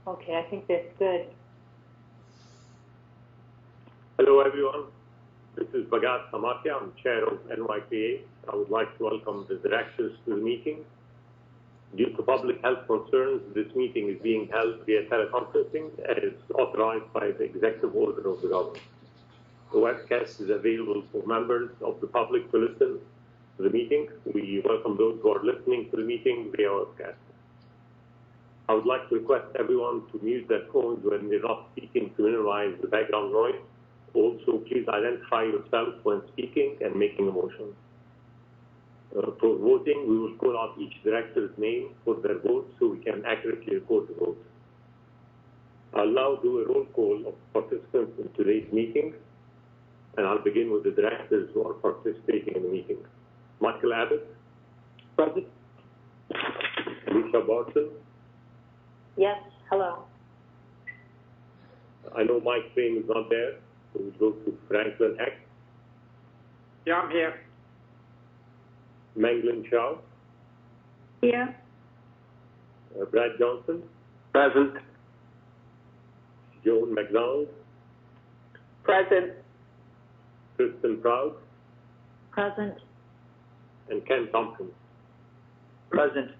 Okay, I think that's good. Hello, everyone. This is Bhagat Samakia. I'm chair of NYPA. I would like to welcome the directors to the meeting. Due to public health concerns, this meeting is being held via teleconferencing as authorized by the executive order of the government. The webcast is available for members of the public to listen to the meeting. We welcome those who are listening to the meeting via webcast. I would like to request everyone to mute their phones when they're not speaking to minimize the background noise. Also, please identify yourself when speaking and making a motion. For voting, we will call out each director's name for their vote so we can accurately record the vote. I'll now do a roll call of participants in today's meeting, and I'll begin with the directors who are participating in the meeting. Michael Abbott. Present. Alicia Barton. Yes, hello. I know Mike Frame is not there, so we'll go to Franklin Heck. Yeah, I'm here. Manglin Chow. Here. Brad Johnson. Present. Joan McDonald. Present. Kristen Proud. Present. And Ken Tompkins. Present.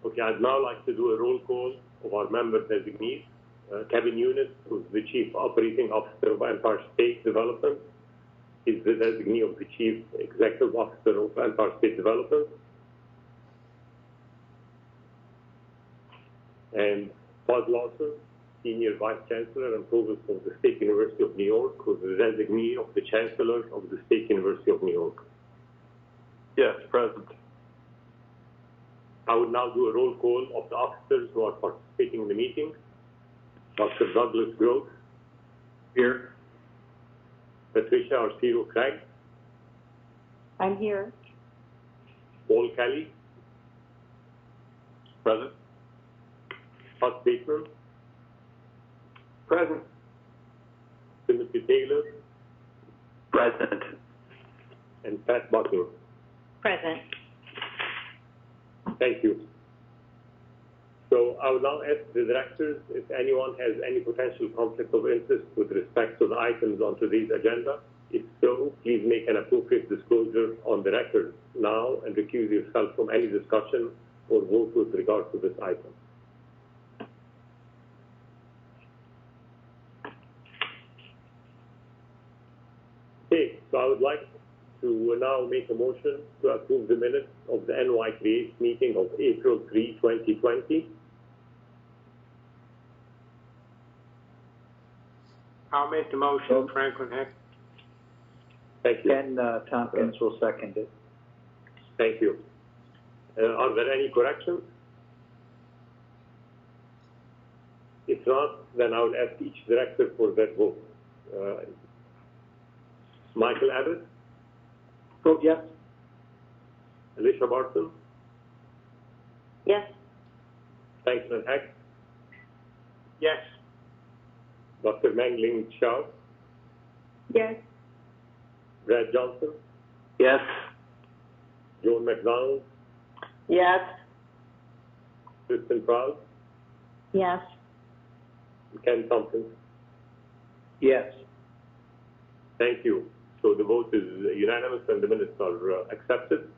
Okay, I'd now like to do a roll call of our member designees. Kevin Eunice, who's the Chief Operating Officer of Empire State Development, is the designee of the Chief Executive Officer of Empire State Development. And Bud Lawson, Senior Vice Chancellor and Provost of the State University of New York, who's the designee of the Chancellor of the State University of New York. Yes, present. I would now do a roll call of the officers who are participating in the meeting. Dr. Douglas Gross. Here. Patricia Arcero-Craig. I'm here. Paul Kelly. Present. Huss Bateman. Present. Timothy Taylor. Present. And Pat Butler. Present. Thank you. So I will now ask the directors if anyone has any potential conflict of interest with respect to the items on today's agenda. If so, please make an appropriate disclosure on the record now and recuse yourself from any discussion or vote with regard to this item. Okay, so I would like to now make a motion to approve the minutes of the NYPA meeting of April 3, 2020. I'll make the motion, Franklin Heck. Thank you. Ken Tompkins will second it. Thank you. Are there any corrections? If not, then I will ask each director for their vote. Michael Abbott? Vote yes. Alicia Barton? Yes. Franklin Heck? Yes. Dr. Manglin Chow? Yes. Brad Johnson? Yes. Joan McDonald? Yes. Kristen Proud? Yes. Ken Tompkins? Yes. Thank you. So the vote is unanimous and the minutes are accepted.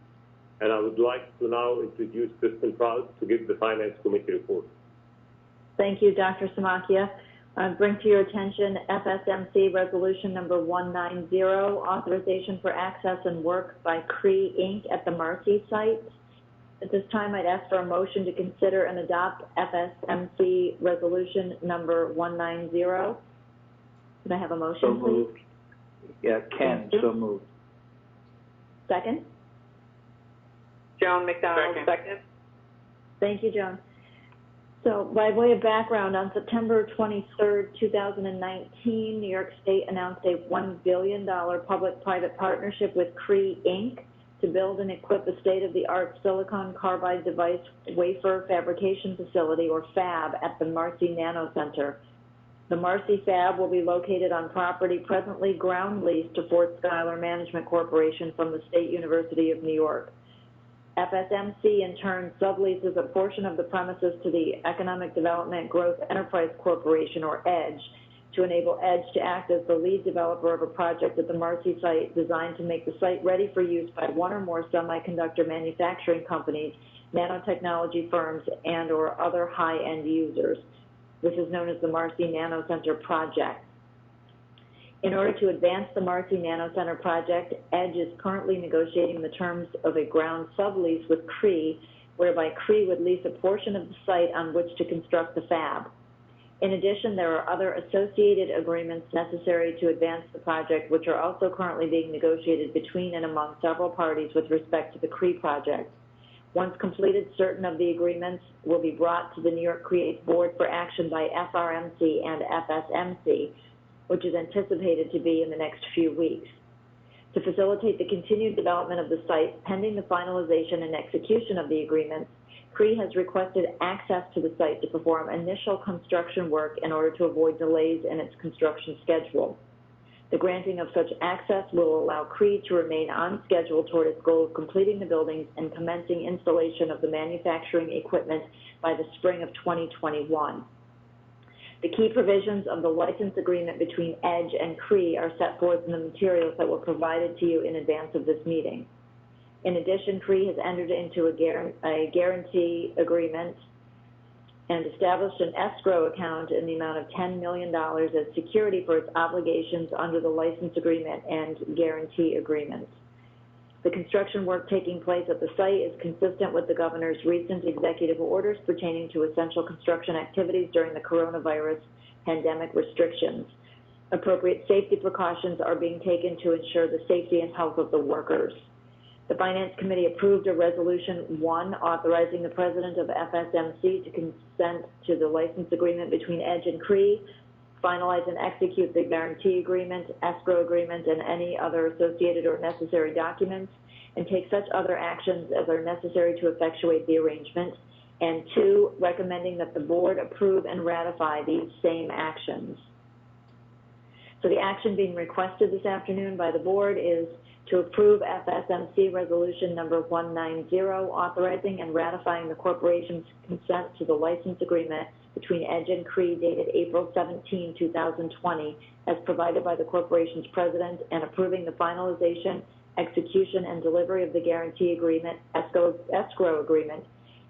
And I would like to now introduce Kristen Proud to give the Finance Committee report. Thank you, Dr. Samakia. I bring to your attention FSMC Resolution number 190, authorization for access and work by Cree Inc. at the Marcy site. At this time, I'd ask for a motion to consider and adopt FSMC Resolution number 190. Can I have a motion, So please? moved. Yeah, Ken, so moved. Second? Joan McDonald, second. Thank you, Joan. So by way of background, on September 23rd, 2019, New York State announced a $1 billion public-private partnership with Cree Inc. to build and equip a state-of-the-art silicon carbide device wafer fabrication facility, or fab, at the Marcy Nano Center. The Marcy fab will be located on property presently ground leased to Fort Schuyler Management Corporation from the State University of New York. FSMC in turn subleases a portion of the premises to the Economic Development Growth Enterprise Corporation, or EDGE, to enable EDGE to act as the lead developer of a project at the Marcy site designed to make the site ready for use by one or more semiconductor manufacturing companies, nanotechnology firms, and or other high-end users. This is known as the Marcy Nano Center project. In order to advance the Marcy Nano Center project, EDGE is currently negotiating the terms of a ground sublease with Cree, whereby Cree would lease a portion of the site on which to construct the fab. In addition, there are other associated agreements necessary to advance the project, which are also currently being negotiated between and among several parties with respect to the Cree project. Once completed, certain of the agreements will be brought to the New York Creates Board for action by FRMC and FSMC, which is anticipated to be in the next few weeks. To facilitate the continued development of the site, pending the finalization and execution of the agreements, Cree has requested access to the site to perform initial construction work in order to avoid delays in its construction schedule. The granting of such access will allow Cree to remain on schedule toward its goal of completing the buildings and commencing installation of the manufacturing equipment by the spring of 2021. The key provisions of the license agreement between EDGE and Cree are set forth in the materials that were provided to you in advance of this meeting. In addition, Cree has entered into a guarantee agreement and established an escrow account in the amount of $10 million as security for its obligations under the license agreement and guarantee agreements. The construction work taking place at the site is consistent with the governor's recent executive orders pertaining to essential construction activities during the coronavirus pandemic restrictions. Appropriate safety precautions are being taken to ensure the safety and health of the workers. The Finance Committee approved a Resolution 1 authorizing the President of FSMC to consent to the license agreement between EDGE and Cree, finalize and execute the guarantee agreement, escrow agreement, and any other associated or necessary documents, and take such other actions as are necessary to effectuate the arrangement. And 2, recommending that the Board approve and ratify these same actions. So the action being requested this afternoon by the Board is to approve FSMC Resolution number 190, authorizing and ratifying the corporation's consent to the license agreement between EDGE and Cree dated April 17, 2020, as provided by the corporation's president, and approving the finalization, execution, and delivery of the guarantee agreement, escrow agreement,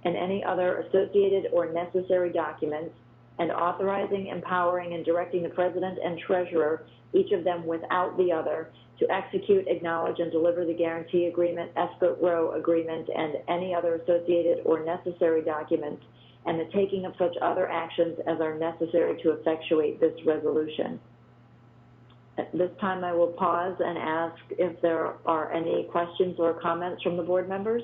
and any other associated or necessary documents, and authorizing, empowering, and directing the president and treasurer, each of them without the other, to execute, acknowledge, and deliver the guarantee agreement, escrow agreement, and any other associated or necessary documents, and the taking of such other actions as are necessary to effectuate this resolution. At this time, I will pause and ask if there are any questions or comments from the board members.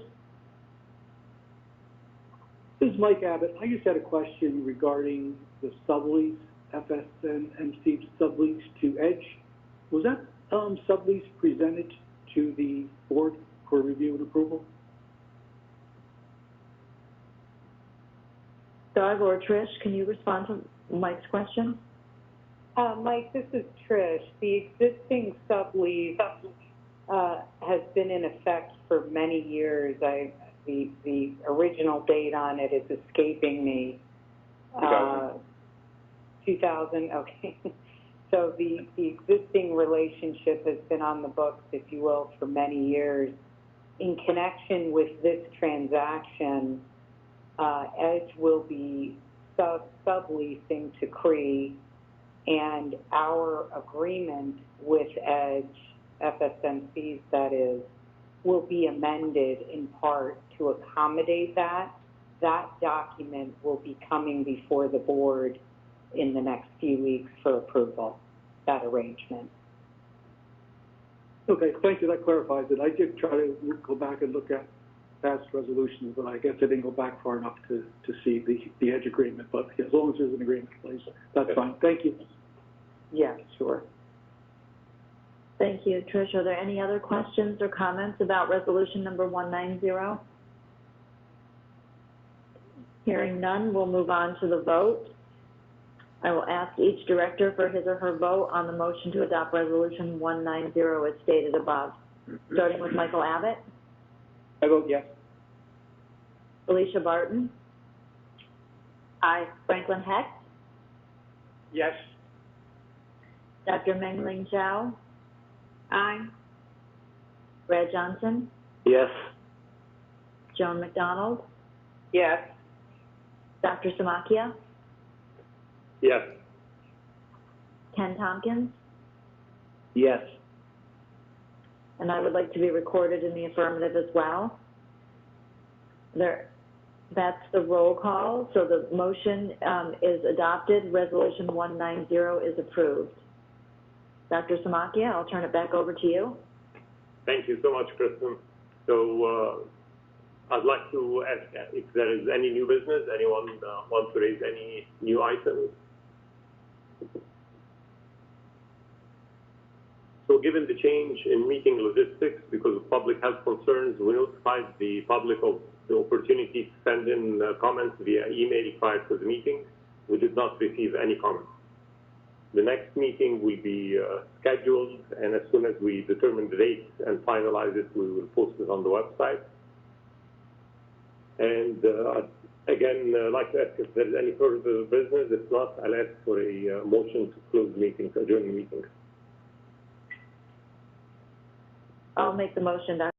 This is Mike Abbott. I just had a question regarding the sublease, FSMC sublease to EDGE. Was that sublease presented to the board for review and approval? Doug or Trish, can you respond to Mike's question? Mike, this is Trish. The existing sublease has been in effect for many years. The original date on it is escaping me. 2000, okay. So the existing relationship has been on the books, if you will, for many years. In connection with this transaction, EDGE will be subleasing to Cree, and our agreement with EDGE, FSMC's that is, will be amended in part to accommodate that. That document will be coming before the board in the next few weeks for approval, that arrangement. Okay, thank you. That clarifies it. I did try to go back and look at past resolutions, but I guess I didn't go back far enough to see the EDGE agreement. But as long as there's an agreement in place, that's fine. Thank you. Yeah, sure. Thank you, Trish. Are there any other questions or comments about resolution number 190? Hearing none, we'll move on to the vote. I will ask each director for his or her vote on the motion to adopt resolution 190 as stated above. Starting with Michael Abbott. I vote yes. Alicia Barton, Aye. Franklin Heck, Yes. Dr. Mengling Zhao, Aye. Brad Johnson, Yes. Joan McDonald, Yes. Dr. Samakia, Yes. Ken Tompkins, Yes. and I would like to be recorded in the affirmative as well. That's the roll call, so the motion is adopted, resolution 190 is approved. Dr. Samakia, I'll turn it back over to you. Thank you so much, Kristen. So I'd like to ask if there is any new business, anyone wants to raise any new items? So given the change in meeting logistics because of public health concerns, we notified the public of the opportunity to send in comments via email prior to the meeting. We did not receive any comments. The next meeting will be scheduled, and as soon as we determine the date and finalize it, we will post it on the website. And again, I'd like to ask if there's any further business. If not, I'll ask for a motion to close the meeting, to adjourn the meeting. I'll make the motion, Dr.